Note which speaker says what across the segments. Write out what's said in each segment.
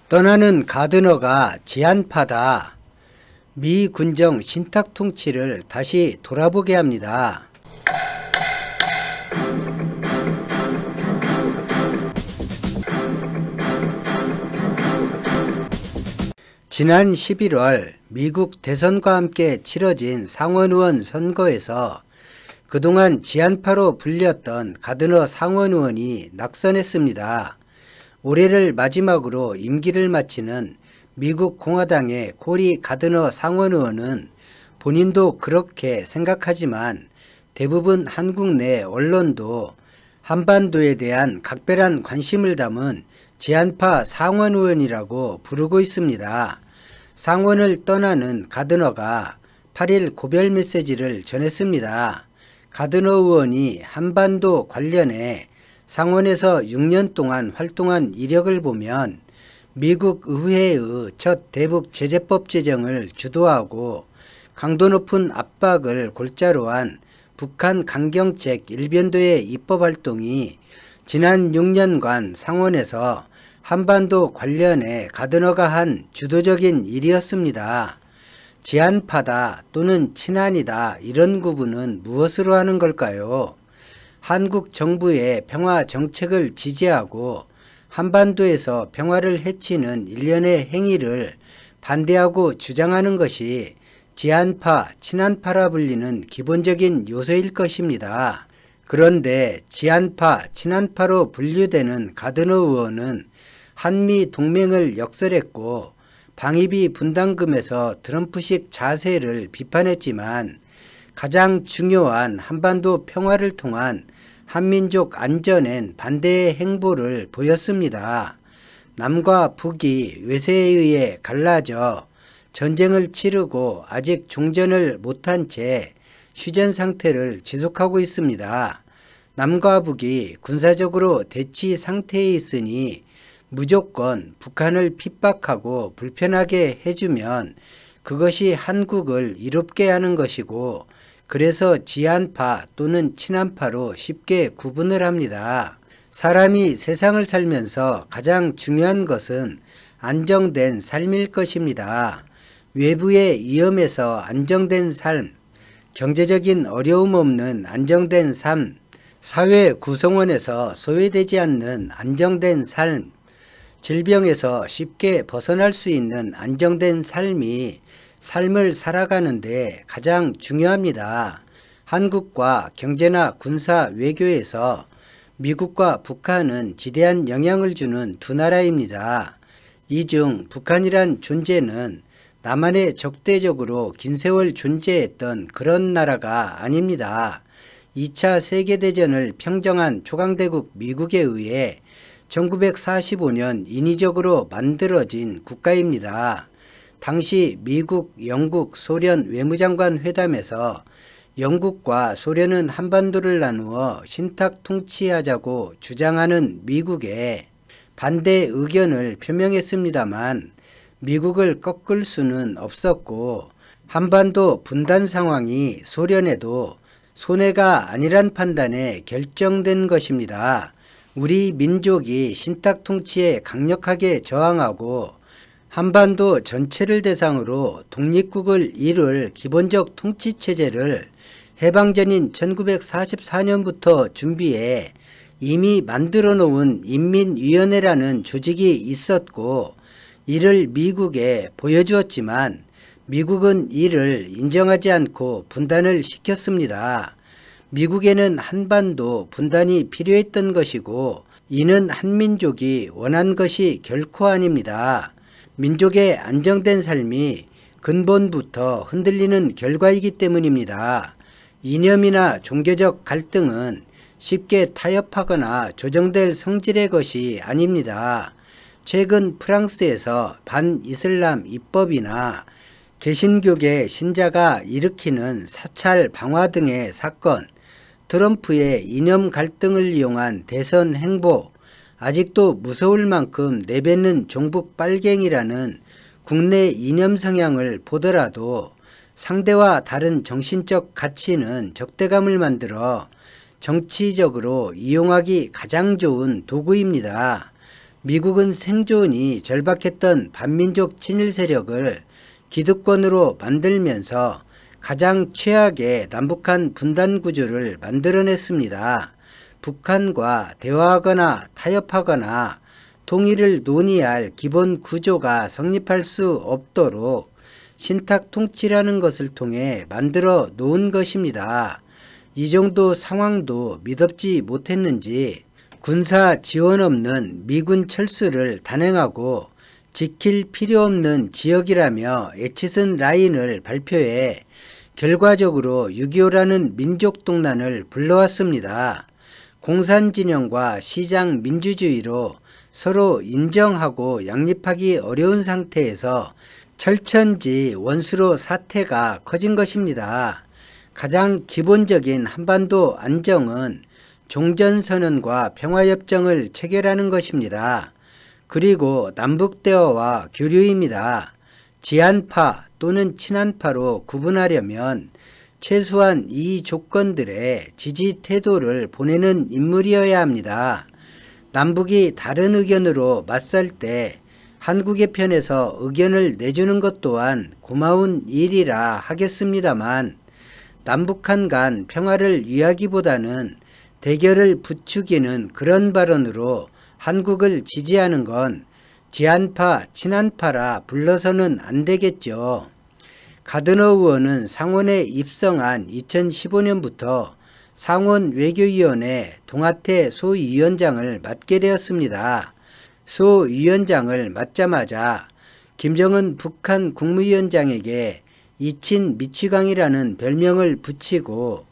Speaker 1: 떠나는 가드너가 지한파다. 미 군정 신탁 통치를 다시 돌아보게 합니다. 지난 11월 미국 대선과 함께 치러진 상원의원 선거에서 그동안 지한파로 불렸던 가드너 상원의원이 낙선했습니다. 올해를 마지막으로 임기를 마치는 미국 공화당의 코리 가드너 상원의원은 본인도 그렇게 생각하지만 대부분 한국 내 언론도 한반도에 대한 각별한 관심을 담은 지한파 상원의원이라고 부르고 있습니다. 상원을 떠나는 가드너가 8일 고별 메시지를 전했습니다. 가드너 의원이 한반도 관련해 상원에서 6년 동안 활동한 이력을 보면 미국 의회의 첫 대북 제재법 제정을 주도하고 강도 높은 압박을 골자로 한 북한 강경책 일변도의 입법활동이 지난 6년간 상원에서 한반도 관련해 가드너가 한 주도적인 일이었습니다. 지한파다 또는 친한이다 이런 구분은 무엇으로 하는 걸까요? 한국 정부의 평화 정책을 지지하고 한반도에서 평화를 해치는 일련의 행위를 반대하고 주장하는 것이 지한파, 친한파라 불리는 기본적인 요소일 것입니다. 그런데 지한파, 친한파로 분류되는 가드너 의원은 한미 동맹을 역설했고 방위비 분담금에서 트럼프식 자세를 비판했지만 가장 중요한 한반도 평화를 통한 한민족 안전엔 반대의 행보를 보였습니다. 남과 북이 외세에 의해 갈라져 전쟁을 치르고 아직 종전을 못한 채 휴전 상태를 지속하고 있습니다. 남과 북이 군사적으로 대치 상태에 있으니 무조건 북한을 핍박하고 불편하게 해주면 그것이 한국을 이롭게 하는 것이고 그래서 지한파 또는 친한파로 쉽게 구분을 합니다. 사람이 세상을 살면서 가장 중요한 것은 안정된 삶일 것입니다. 외부의 위험에서 안정된 삶, 경제적인 어려움 없는 안정된 삶, 사회 구성원에서 소외되지 않는 안정된 삶, 질병에서 쉽게 벗어날 수 있는 안정된 삶이 삶을 살아가는데 가장 중요합니다. 한국과 경제나 군사 외교에서 미국과 북한은 지대한 영향을 주는 두 나라입니다. 이 중 북한이란 존재는 남한에 적대적으로 긴 세월 존재했던 그런 나라가 아닙니다. 2차 세계대전을 평정한 초강대국 미국에 의해 1945년 인위적으로 만들어진 국가입니다. 당시 미국, 영국, 소련 외무장관 회담에서 영국과 소련은 한반도를 나누어 신탁 통치하자고 주장하는 미국에 반대 의견을 표명했습니다만 미국을 꺾을 수는 없었고 한반도 분단 상황이 소련에도 손해가 아니란 판단에 결정된 것입니다. 우리 민족이 신탁 통치에 강력하게 저항하고 한반도 전체를 대상으로 독립국을 이룰 기본적 통치체제를 해방전인 1944년부터 준비해 이미 만들어 놓은 인민위원회라는 조직이 있었고 이를 미국에 보여주었지만 미국은 이를 인정하지 않고 분단을 시켰습니다. 미국에는 한반도 분단이 필요했던 것이고 이는 한민족이 원한 것이 결코 아닙니다. 민족의 안정된 삶이 근본부터 흔들리는 결과이기 때문입니다. 이념이나 종교적 갈등은 쉽게 타협하거나 조정될 성질의 것이 아닙니다. 최근 프랑스에서 반이슬람 입법이나 개신교계 신자가 일으키는 사찰 방화 등의 사건, 트럼프의 이념 갈등을 이용한 대선 행보, 아직도 무서울 만큼 내뱉는 종북 빨갱이라는 국내 이념 성향을 보더라도 상대와 다른 정신적 가치는 적대감을 만들어 정치적으로 이용하기 가장 좋은 도구입니다. 미국은 생존이 절박했던 반민족 친일 세력을 기득권으로 만들면서 가장 최악의 남북한 분단 구조를 만들어냈습니다. 북한과 대화하거나 타협하거나 통일을 논의할 기본 구조가 성립할 수 없도록 신탁 통치라는 것을 통해 만들어 놓은 것입니다. 이 정도 상황도 미덥지 못했는지 군사 지원 없는 미군 철수를 단행하고 지킬 필요 없는 지역이라며 에치슨 라인을 발표해 결과적으로 6.25라는 민족동란을 불러왔습니다. 공산진영과 시장 민주주의로 서로 인정하고 양립하기 어려운 상태에서 철천지 원수로 사태가 커진 것입니다. 가장 기본적인 한반도 안정은 종전선언과 평화협정을 체결하는 것입니다. 그리고 남북대화와 교류입니다. 지한파 또는 친한파로 구분하려면 최소한 이 조건들의 지지 태도를 보내는 인물이어야 합니다. 남북이 다른 의견으로 맞설 때 한국의 편에서 의견을 내주는 것 또한 고마운 일이라 하겠습니다만 남북한 간 평화를 위하기보다는 대결을 부추기는 그런 발언으로 한국을 지지하는 건 지한파, 친한파라 불러서는 안 되겠죠. 가드너 의원은 상원에 입성한 2015년부터 상원 외교위원회 동아태 소위원장을 맡게 되었습니다. 소위원장을 맡자마자 김정은 북한 국무위원장에게 이친 미치광이라는 별명을 붙이고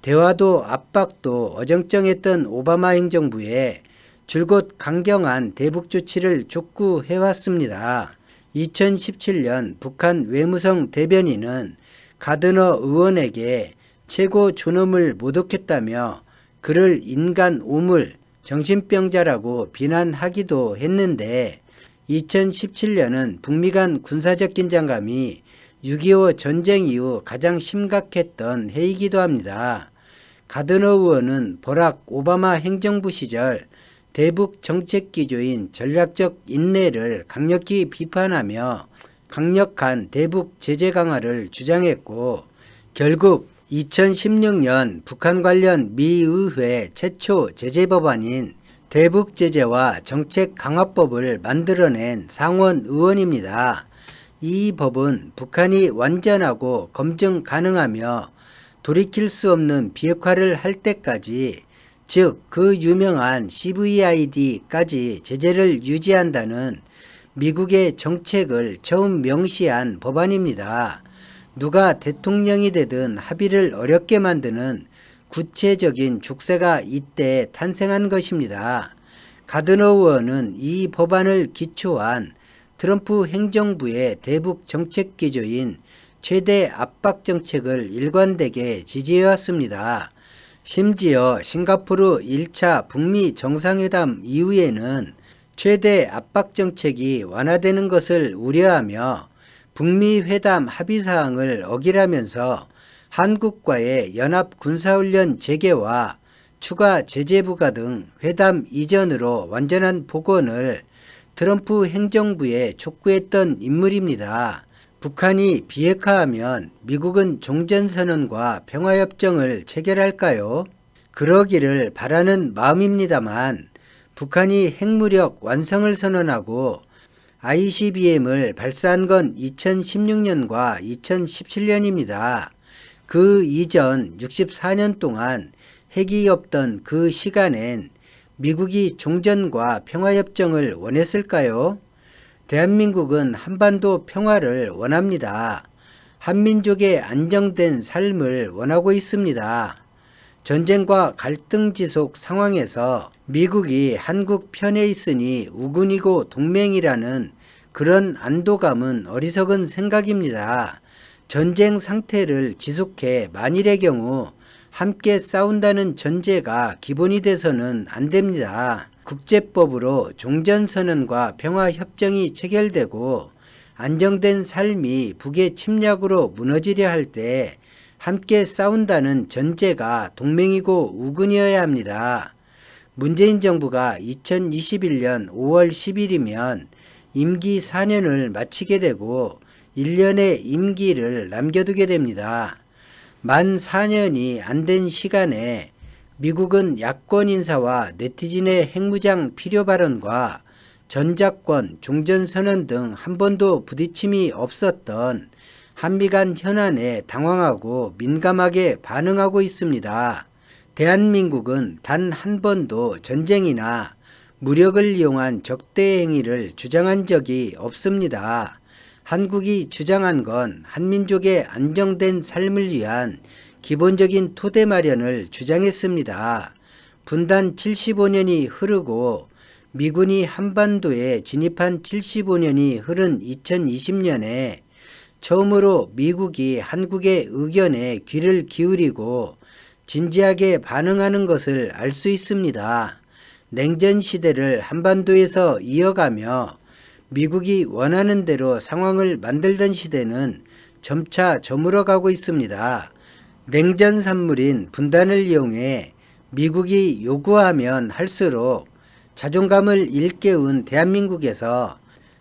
Speaker 1: 대화도 압박도 어정쩡했던 오바마 행정부에 줄곧 강경한 대북 조치를 촉구해왔습니다. 2017년 북한 외무성 대변인은 가드너 의원에게 최고 존엄을 모독했다며 그를 인간 오물, 정신병자라고 비난하기도 했는데 2017년은 북미 간 군사적 긴장감이 6.25 전쟁 이후 가장 심각했던 해이기도 합니다. 가드너 의원은 버락 오바마 행정부 시절 대북 정책 기조인 전략적 인내를 강력히 비판하며 강력한 대북 제재 강화를 주장했고 결국 2016년 북한 관련 미의회 최초 제재 법안인 대북 제재와 정책 강화법을 만들어낸 상원 의원입니다. 이 법은 북한이 완전하고 검증 가능하며 돌이킬 수 없는 비핵화를 할 때까지 즉 그 유명한 CVID까지 제재를 유지한다는 미국의 정책을 처음 명시한 법안입니다. 누가 대통령이 되든 합의를 어렵게 만드는 구체적인 족쇄가 이때 탄생한 것입니다. 가드너 의원은 이 법안을 기초한 트럼프 행정부의 대북 정책 기조인 최대 압박 정책을 일관되게 지지해왔습니다. 심지어 싱가포르 1차 북미 정상회담 이후에는 최대 압박 정책이 완화되는 것을 우려하며 북미 회담 합의사항을 어기라면서 한국과의 연합 군사훈련 재개와 추가 제재 부과 등 회담 이전으로 완전한 복원을 트럼프 행정부에 촉구했던 인물입니다. 북한이 비핵화하면 미국은 종전선언과 평화협정을 체결할까요? 그러기를 바라는 마음입니다만 북한이 핵무력 완성을 선언하고 ICBM을 발사한 건 2016년과 2017년입니다. 그 이전 64년 동안 핵이 없던 그 시간엔 미국이 종전과 평화협정을 원했을까요? 대한민국은 한반도 평화를 원합니다. 한민족의 안정된 삶을 원하고 있습니다. 전쟁과 갈등 지속 상황에서 미국이 한국 편에 있으니 우군이고 동맹이라는 그런 안도감은 어리석은 생각입니다. 전쟁 상태를 지속해 만일의 경우 함께 싸운다는 전제가 기본이 돼서는 안 됩니다. 국제법으로 종전선언과 평화협정이 체결되고 안정된 삶이 북의 침략으로 무너지려 할 때 함께 싸운다는 전제가 동맹이고 우군이어야 합니다. 문재인 정부가 2021년 5월 10일이면 임기 4년을 마치게 되고 1년의 임기를 남겨두게 됩니다. 만 4년이 안 된 시간에 미국은 야권 인사와 네티즌의 핵무장 필요 발언과 전작권, 종전선언 등 한 번도 부딪힘이 없었던 한미 간 현안에 당황하고 민감하게 반응하고 있습니다. 대한민국은 단 한 번도 전쟁이나 무력을 이용한 적대 행위를 주장한 적이 없습니다. 한국이 주장한 건 한민족의 안정된 삶을 위한 기본적인 토대 마련을 주장했습니다. 분단 75년이 흐르고 미군이 한반도에 진입한 75년이 흐른 2020년에 처음으로 미국이 한국의 의견에 귀를 기울이고 진지하게 반응하는 것을 알 수 있습니다. 냉전 시대를 한반도에서 이어가며 미국이 원하는 대로 상황을 만들던 시대는 점차 저물어가고 있습니다. 냉전 산물인 분단을 이용해 미국이 요구하면 할수록 자존감을 일깨운 대한민국에서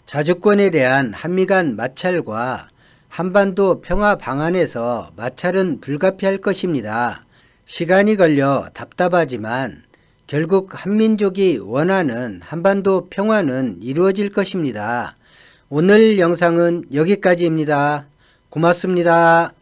Speaker 1: 자주권에 대한 한미 간 마찰과 한반도 평화 방안에서 마찰은 불가피할 것입니다. 시간이 걸려 답답하지만 결국 한민족이 원하는 한반도 평화는 이루어질 것입니다. 오늘 영상은 여기까지입니다. 고맙습니다.